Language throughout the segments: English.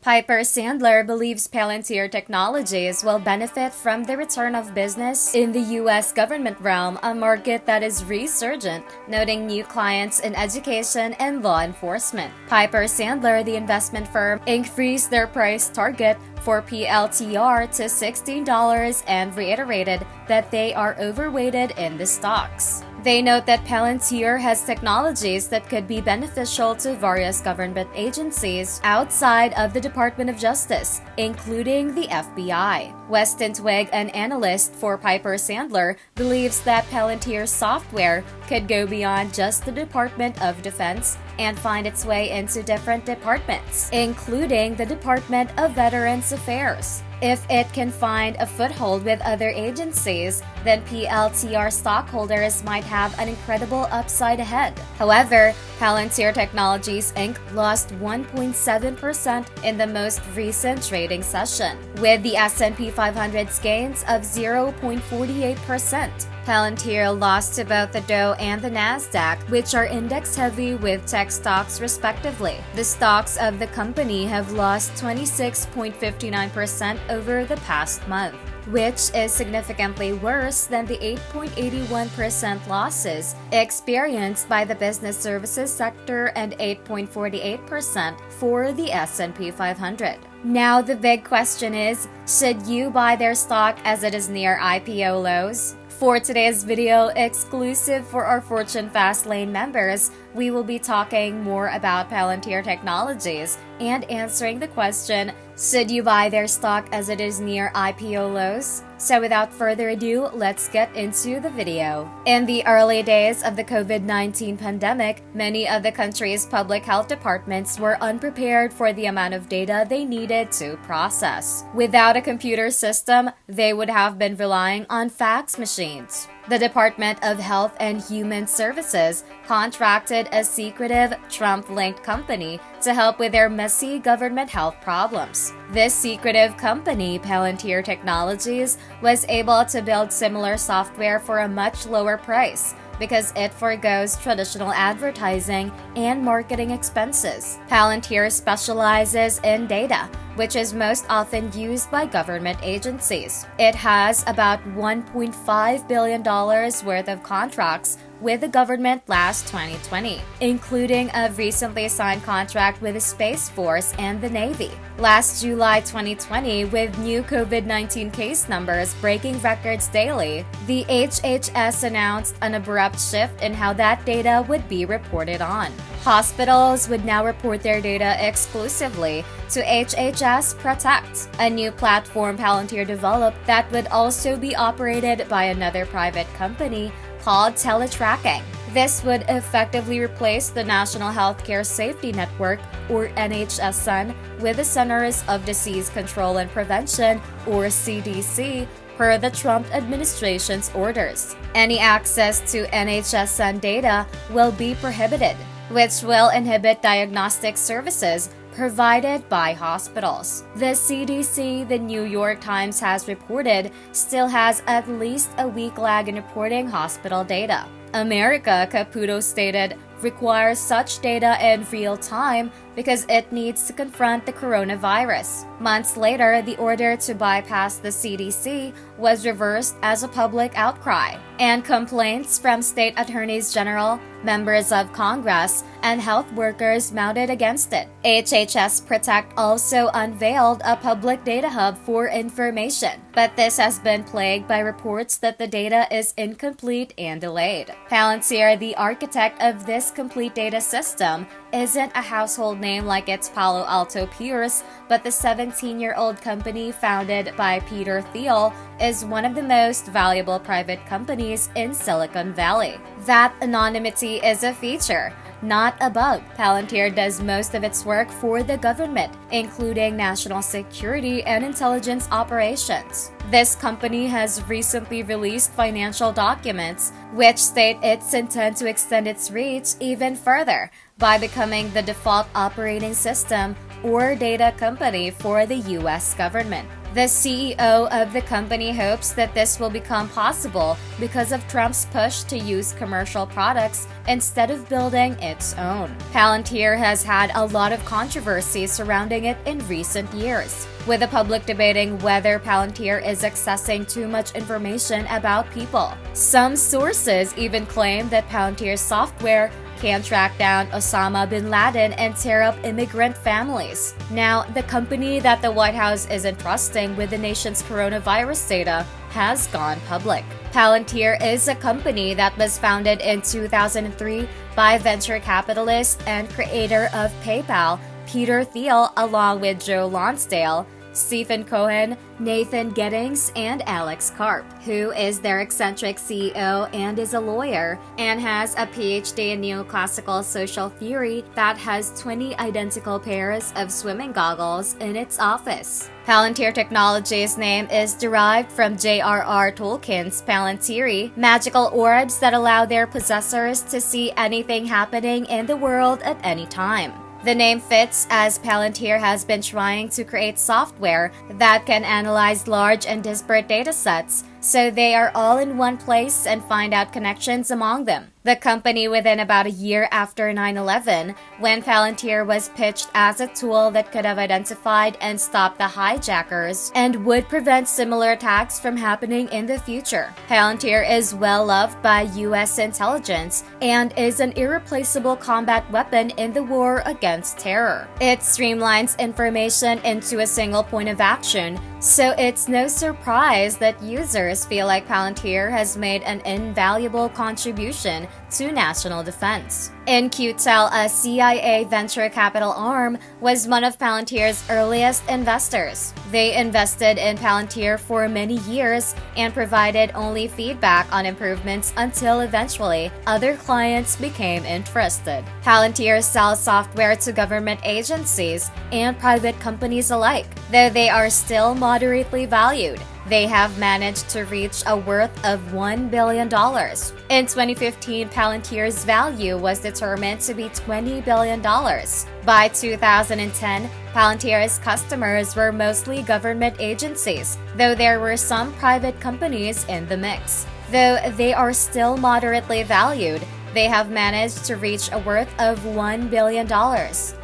Piper Sandler believes Palantir Technologies will benefit from the return of business in the U.S. government realm, a market that is resurgent, noting new clients in education and law enforcement. Piper Sandler, the investment firm, increased their price target for PLTR to $16 and reiterated that they are overweighted in the stocks. They note that Palantir has technologies that could be beneficial to various government agencies outside of the Department of Justice, including the FBI. Weston Twigg, an analyst for Piper Sandler, believes that Palantir's software could go beyond just the Department of Defense and find its way into different departments, including the Department of Veterans Affairs. If it can find a foothold with other agencies, then PLTR stockholders might have an incredible upside ahead. However, Palantir Technologies Inc. lost 1.7% in the most recent trading session, with the S&P 500's gains of 0.48%. Palantir lost to both the Dow and the Nasdaq, which are index-heavy with tech stocks respectively. The stocks of the company have lost 26.59% over the past month, which is significantly worse than the 8.81% losses experienced by the business services sector and 8.48% for the S&P 500. Now the big question is, should you buy their stock as it is near IPO lows? For today's video, exclusive for our Fortune Fastlane members, we will be talking more about Palantir Technologies and answering the question, should you buy their stock as it is near IPO lows? So without further ado, let's get into the video. In the early days of the COVID-19 pandemic, many of the country's public health departments were unprepared for the amount of data they needed to process. Without a computer system, they would have been relying on fax machines. The Department of Health and Human Services contracted a secretive Trump-linked company to help with their messy government health problems. This secretive company, Palantir Technologies, was able to build similar software for a much lower price because it forgoes traditional advertising and marketing expenses. Palantir specializes in data, which is most often used by government agencies. It has about $1.5 billion worth of contracts with the government last 2020, including a recently signed contract with the Space Force and the Navy. Last July 2020, with new COVID-19 case numbers breaking records daily, the HHS announced an abrupt shift in how that data would be reported on. Hospitals would now report their data exclusively to HHS Protect, a new platform Palantir developed that would also be operated by another private company called Teletracking. This would effectively replace the National Healthcare Safety Network, or NHSN, with the Centers of Disease Control and Prevention, or CDC, per the Trump administration's orders. Any access to NHSN data will be prohibited, which will inhibit diagnostic services provided by hospitals. The CDC, the New York Times has reported, still has at least a week lag in reporting hospital data. America, Caputo stated, requires such data in real time because it needs to confront the coronavirus. Months later, the order to bypass the CDC was reversed as a public outcry, and complaints from state attorneys general, members of Congress, and health workers mounted against it. HHS Protect also unveiled a public data hub for information, but this has been plagued by reports that the data is incomplete and delayed. Palantir, the architect of this complete data system, isn't a household name like its Palo Alto peers, but the 17-year-old company founded by Peter Thiel is one of the most valuable private companies in Silicon Valley. That anonymity is a feature, not a bug. Palantir does most of its work for the government, including national security and intelligence operations. This company has recently released financial documents which state its intent to extend its reach even further by becoming the default operating system or data company for the U.S. government. The CEO of the company hopes that this will become possible because of Trump's push to use commercial products instead of building its own. Palantir has had a lot of controversy surrounding it in recent years, with the public debating whether Palantir is accessing too much information about people. Some sources even claim that Palantir's software can track down Osama bin Laden and tear up immigrant families. Now, the company that the White House is entrusting with the nation's coronavirus data has gone public. Palantir is a company that was founded in 2003 by venture capitalist and creator of PayPal, Peter Thiel, along with Joe Lonsdale, Stephen Cohen, Nathan Gettings, and Alex Karp, who is their eccentric CEO and is a lawyer, and has a PhD in neoclassical social theory that has 20 identical pairs of swimming goggles in its office. Palantir Technologies' name is derived from J.R.R. Tolkien's Palantiri, magical orbs that allow their possessors to see anything happening in the world at any time. The name fits as Palantir has been trying to create software that can analyze large and disparate data sets, so they are all in one place and find out connections among them. The company, within about a year after 9/11, when Palantir was pitched as a tool that could have identified and stopped the hijackers and would prevent similar attacks from happening in the future. Palantir is well loved by U.S. intelligence and is an irreplaceable combat weapon in the war against terror. It streamlines information into a single point of action, so it's no surprise that users feel like Palantir has made an invaluable contribution to national defense. In-Q-Tel, a CIA venture capital arm, was one of Palantir's earliest investors. They invested in Palantir for many years and provided only feedback on improvements until eventually other clients became interested. Palantir sells software to government agencies and private companies alike. Though they are still moderately valued, they have managed to reach a worth of $1 billion. In 2015, Palantir's value was determined to be $20 billion. By 2010, Palantir's customers were mostly government agencies, though there were some private companies in the mix. Though they are still moderately valued, they have managed to reach a worth of $1 billion.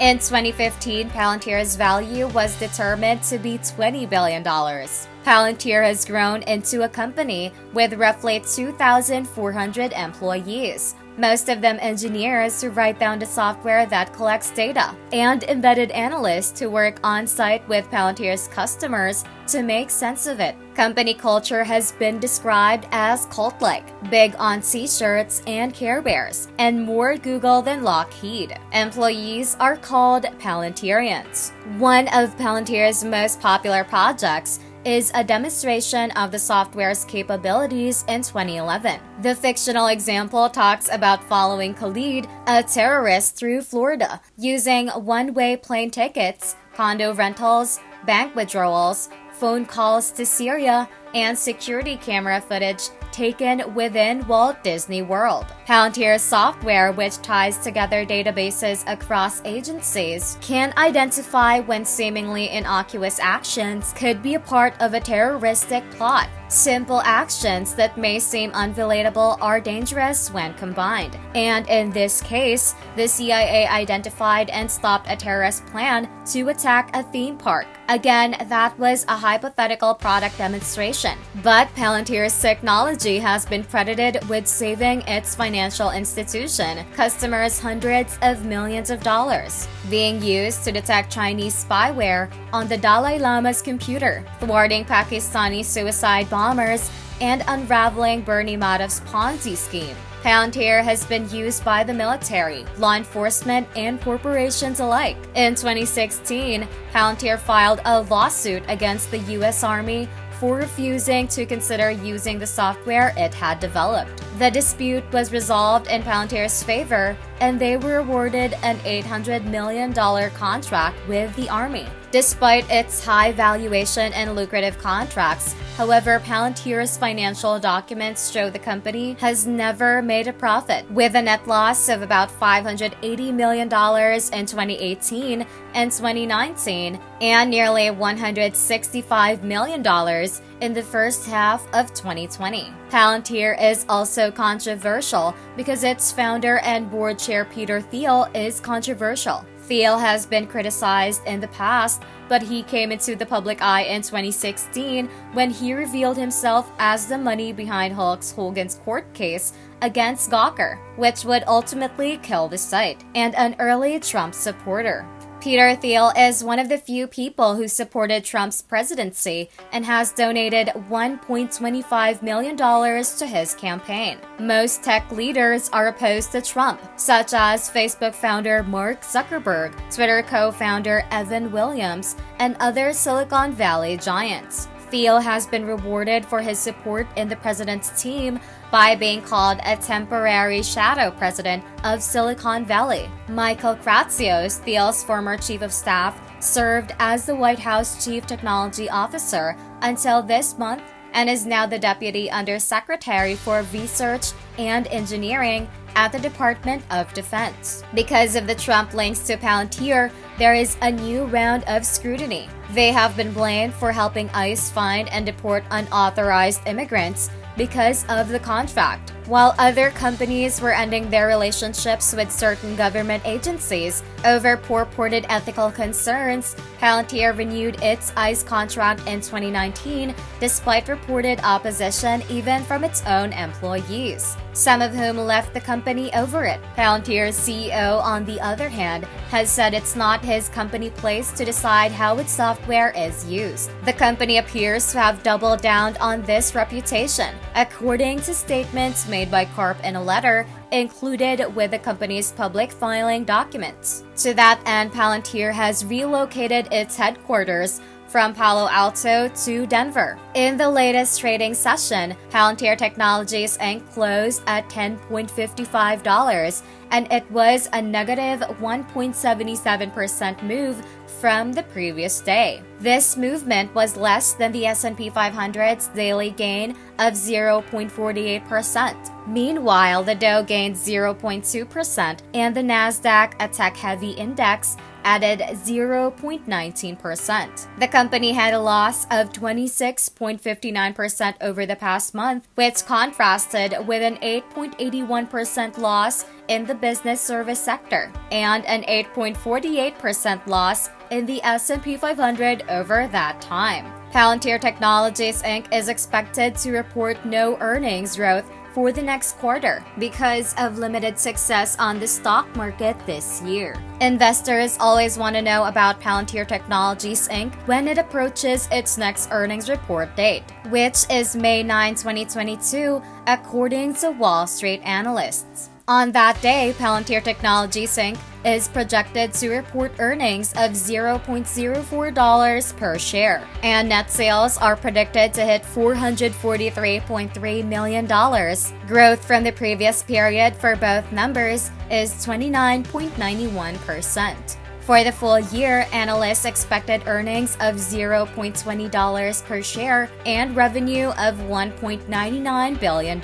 In 2015, Palantir's value was determined to be $20 billion. Palantir has grown into a company with roughly 2,400 employees, most of them engineers who write down the software that collects data, and embedded analysts who work on-site with Palantir's customers to make sense of it. Company culture has been described as cult-like, big on t-shirts and Care Bears, and more Google than Lockheed. Employees are called Palantirians. One of Palantir's most popular projects is a demonstration of the software's capabilities in 2011. The fictional example talks about following Khalid, a terrorist, through Florida, using one-way plane tickets, condo rentals, bank withdrawals, phone calls to Syria, and security camera footage taken within Walt Disney World. Palantir's software, which ties together databases across agencies, can identify when seemingly innocuous actions could be a part of a terroristic plot. Simple actions that may seem unrelatable are dangerous when combined. And in this case, the CIA identified and stopped a terrorist plan to attack a theme park. Again, that was a hypothetical product demonstration. But Palantir's technology has been credited with saving its financial institution customers hundreds of millions of dollars, being used to detect Chinese spyware on the Dalai Lama's computer, thwarting Pakistani suicide bombers, and unraveling Bernie Madoff's Ponzi scheme. Palantir has been used by the military, law enforcement, and corporations alike. In 2016, Palantir filed a lawsuit against the U.S. Army for refusing to consider using the software it had developed. The dispute was resolved in Palantir's favor, and they were awarded an $800 million contract with the Army. Despite its high valuation and lucrative contracts, however, Palantir's financial documents show the company has never made a profit, with a net loss of about $580 million in 2018 and 2019, and nearly $165 million in the first half of 2020. Palantir is also controversial because its founder and board chair Peter Thiel is controversial. Thiel has been criticized in the past, but he came into the public eye in 2016 when he revealed himself as the money behind Hulk Hogan's court case against Gawker, which would ultimately kill the site, and an early Trump supporter. Peter Thiel is one of the few people who supported Trump's presidency and has donated $1.25 million to his campaign. Most tech leaders are opposed to Trump, such as Facebook founder Mark Zuckerberg, Twitter co-founder Evan Williams, and other Silicon Valley giants. Thiel has been rewarded for his support in the president's team by being called a temporary shadow president of Silicon Valley. Michael Kratsios, Thiel's former chief of staff, served as the White House chief technology officer until this month and is now the deputy undersecretary for research and engineering at the Department of Defense. Because of the Trump links to Palantir, there is a new round of scrutiny. They have been blamed for helping ICE find and deport unauthorized immigrants because of the contract. While other companies were ending their relationships with certain government agencies over purported ethical concerns, Palantir renewed its ICE contract in 2019 despite reported opposition even from its own employees, some of whom left the company over it. Palantir's CEO, on the other hand, has said it's not his company place to decide how its software is used. The company appears to have doubled down on this reputation, according to statements made by Karp in a letter included with the company's public filing documents. To that end, Palantir has relocated its headquarters from Palo Alto to Denver. In the latest trading session, Palantir Technologies Inc. closed at $10.55, and it was a negative 1.77% move from the previous day. This movement was less than the S&P 500's daily gain of 0.48%. Meanwhile, the Dow gained 0.2% and the Nasdaq, a tech-heavy index, added 0.19%. The company had a loss of 26.59% over the past month, which contrasted with an 8.81% loss in the business service sector and an 8.48% loss in the S&P 500 over that time. Palantir Technologies Inc. is expected to report no earnings growth for the next quarter because of limited success on the stock market this year. Investors always want to know about Palantir Technologies Inc. when it approaches its next earnings report date, which is May 9, 2022, according to Wall Street analysts. On that day, Palantir Technologies Inc. is projected to report earnings of $0.04 per share, and net sales are predicted to hit $443.3 million. Growth from the previous period for both numbers is 29.91%. For the full year, analysts expected earnings of $0.20 per share and revenue of $1.99 billion.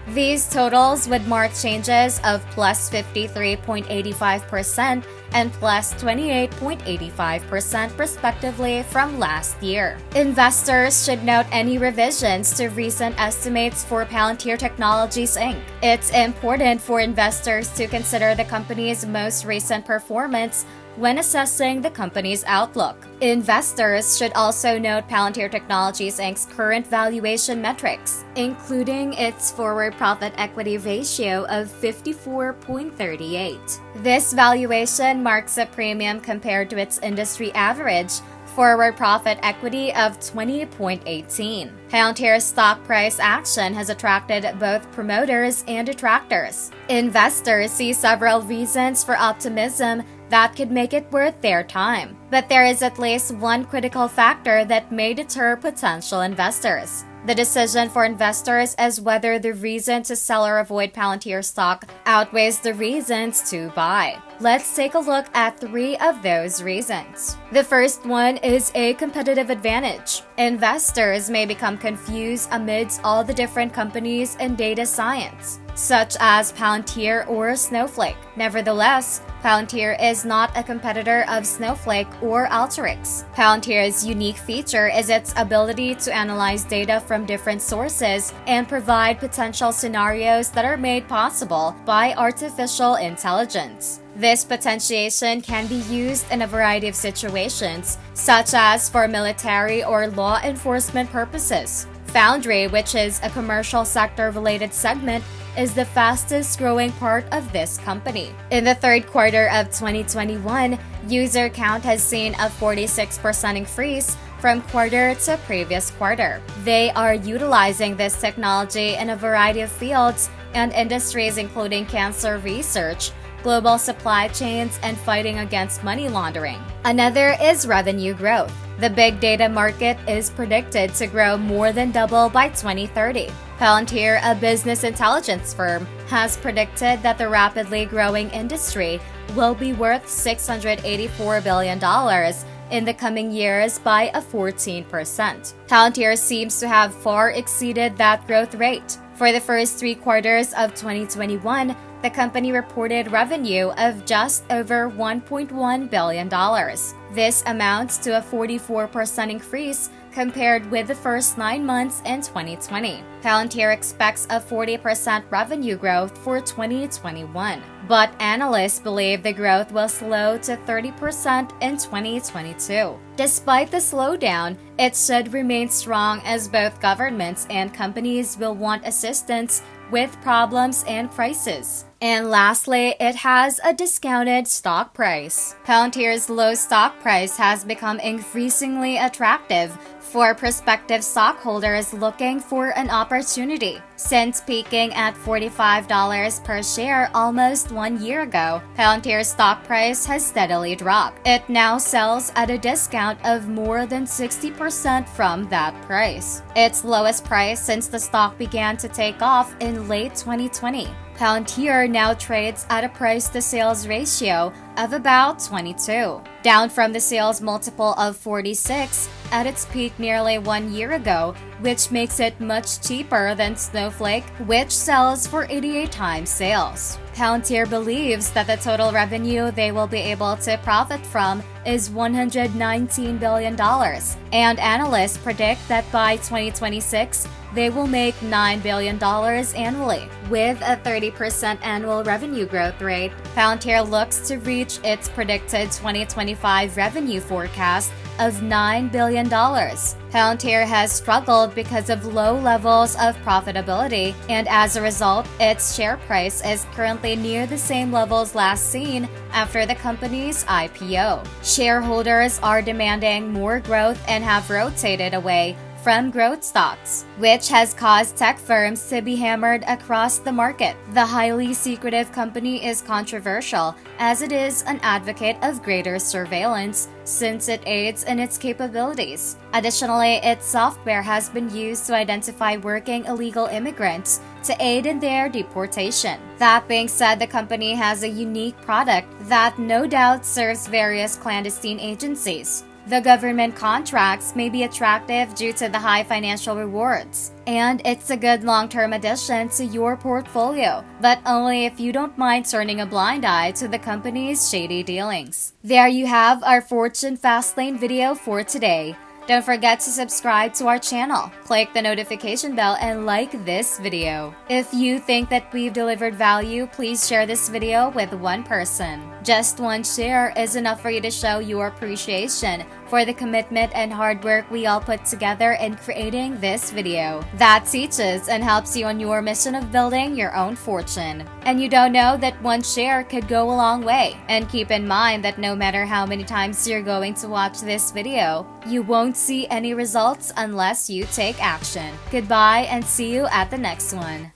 These totals would mark changes of plus 53.85% and plus 28.85% respectively from last year. Investors should note any revisions to recent estimates for Palantir Technologies Inc. It's important for investors to consider the company's most recent performance when assessing the company's outlook. Investors should also note Palantir Technologies Inc.'s current valuation metrics, including its forward profit equity ratio of 54.38. This valuation marks a premium compared to its industry average forward profit equity of 20.18. Palantir's stock price action has attracted both promoters and detractors. Investors see several reasons for optimism that could make it worth their time. But there is at least one critical factor that may deter potential investors. The decision for investors is whether the reason to sell or avoid Palantir stock outweighs the reasons to buy. Let's take a look at 3 of those reasons. The first one is a competitive advantage. Investors may become confused amidst all the different companies in data science, such as Palantir or Snowflake. Nevertheless, Palantir is not a competitor of Snowflake or Alteryx. Palantir's unique feature is its ability to analyze data from different sources and provide potential scenarios that are made possible by artificial intelligence. This potentiation can be used in a variety of situations, such as for military or law enforcement purposes. Foundry, which is a commercial sector-related segment, is the fastest growing part of this company. In the third quarter of 2021, user count has seen a 46% increase from quarter to previous quarter. They are utilizing this technology in a variety of fields and industries, including cancer research, global supply chains, and fighting against money laundering. Another is revenue growth. The big data market is predicted to grow more than double by 2030. Palantir, a business intelligence firm, has predicted that the rapidly growing industry will be worth $684 billion in the coming years by a 14%. Palantir seems to have far exceeded that growth rate. For the first 3 quarters of 2021, the company reported revenue of just over $1.1 billion. This amounts to a 44% increase compared with the first 9 months in 2020. Palantir expects a 40% revenue growth for 2021, but analysts believe the growth will slow to 30% in 2022. Despite the slowdown, it should remain strong as both governments and companies will want assistance with problems and crises. And lastly, it has a discounted stock price. Palantir's low stock price has become increasingly attractive for prospective stockholders looking for an opportunity. Since peaking at $45 per share almost 1 year ago, Palantir's stock price has steadily dropped. It now sells at a discount of more than 60% from that price, its lowest price since the stock began to take off in late 2020. Palantir now trades at a price-to-sales ratio of about 22, down from the sales multiple of 46 at its peak nearly 1 year ago, which makes it much cheaper than Snowflake, which sells for 88 times sales. Palantir believes that the total revenue they will be able to profit from is $119 billion, and analysts predict that by 2026, they will make $9 billion annually. With a 30% annual revenue growth rate, Palantir looks to reach its predicted 2025 revenue forecast of $9 billion. Palantir has struggled because of low levels of profitability, and as a result, its share price is currently near the same levels last seen after the company's IPO. Shareholders are demanding more growth and have rotated away from growth stocks, which has caused tech firms to be hammered across the market. The highly secretive company is controversial as it is an advocate of greater surveillance since it aids in its capabilities. Additionally, its software has been used to identify working illegal immigrants to aid in their deportation. That being said, the company has a unique product that no doubt serves various clandestine agencies. The government contracts may be attractive due to the high financial rewards, and it's a good long-term addition to your portfolio, but only if you don't mind turning a blind eye to the company's shady dealings. There you have our Fortune Fastlane video for today. Don't forget to subscribe to our channel, click the notification bell, and like this video. If you think that we've delivered value, please share this video with one person. Just one share is enough for you to show your appreciation for the commitment and hard work we all put together in creating this video. That teaches and helps you on your mission of building your own fortune. And you don't know that one share could go a long way. And keep in mind that no matter how many times you're going to watch this video, you won't see any results unless you take action. Goodbye and see you at the next one.